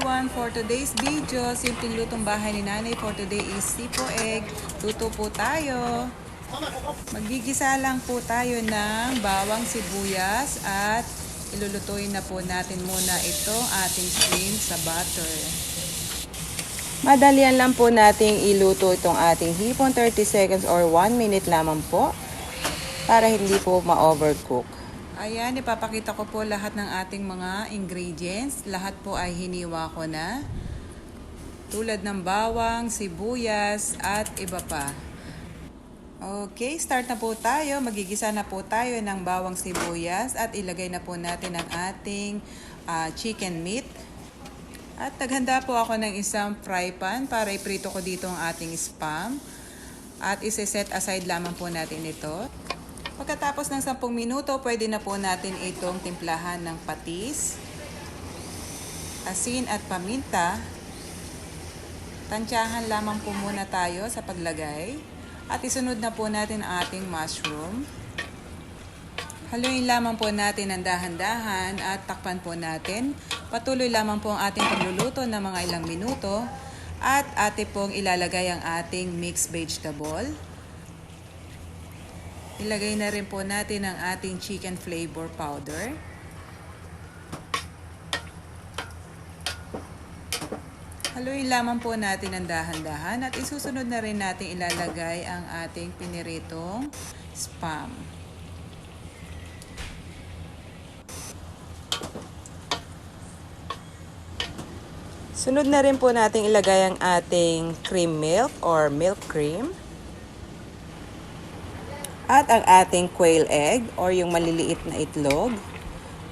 everyone, for today's video, simpleng lutong bahay ni nanay for today is sipo egg. Luto po tayo. Magigisa lang po tayo ng bawang sibuyas at ilulutuin na po natin muna itong ating shrimp sa butter. Madalian lang po nating iluto itong ating hipon, 30 seconds or 1 minute lamang po para hindi po ma-overcook. Ayan, ipapakita ko po lahat ng ating mga ingredients. Lahat po ay hiniwa ko na. Tulad ng bawang, sibuyas, at iba pa. Okay, start na po tayo. Magigisa na po tayo ng bawang sibuyas at ilagay na po natin ang ating chicken meat. At naghanda po ako ng isang fry pan para iprito ko dito ang ating spam. At isi-set aside lamang po natin ito. Pagkatapos ng 10 minuto, pwede na po natin itong timplahan ng patis, asin at paminta. Tansyahan lamang po muna tayo sa paglagay. At isunod na po natin ang ating mushroom. Haluin lamang po natin ng dahan-dahan at takpan po natin. Patuloy lamang po ang ating pagluluto ng mga ilang minuto. At ate pong ilalagay ang ating mixed vegetable. Ilagay na rin po natin ang ating chicken flavor powder. Haluin lamang po natin ang dahan-dahan at isusunod na rin natin ilalagay ang ating piniritong spam. Sunod na rin po natin ilagay ang ating cream milk or milk cream. At ang ating quail egg or yung maliliit na itlog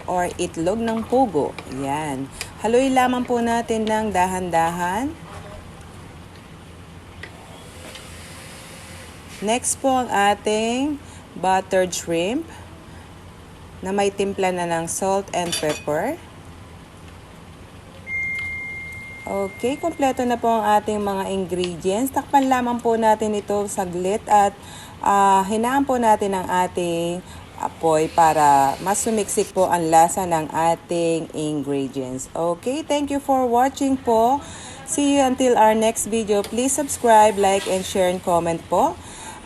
or itlog ng pugo. Yan. Haluin lamang po natin ng dahan-dahan. Next po ang ating buttered shrimp na may timpla na ng salt and pepper. Okay, kompleto na po ang ating mga ingredients. Takpan lamang po natin ito saglit at hinaan po natin ang ating apoy para mas sumiksik po ang lasa ng ating ingredients. Okay, thank you for watching po. See you until our next video. Please subscribe, like, and share and comment po.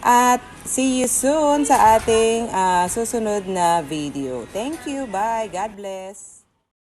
At see you soon sa ating susunod na video. Thank you. Bye. God bless.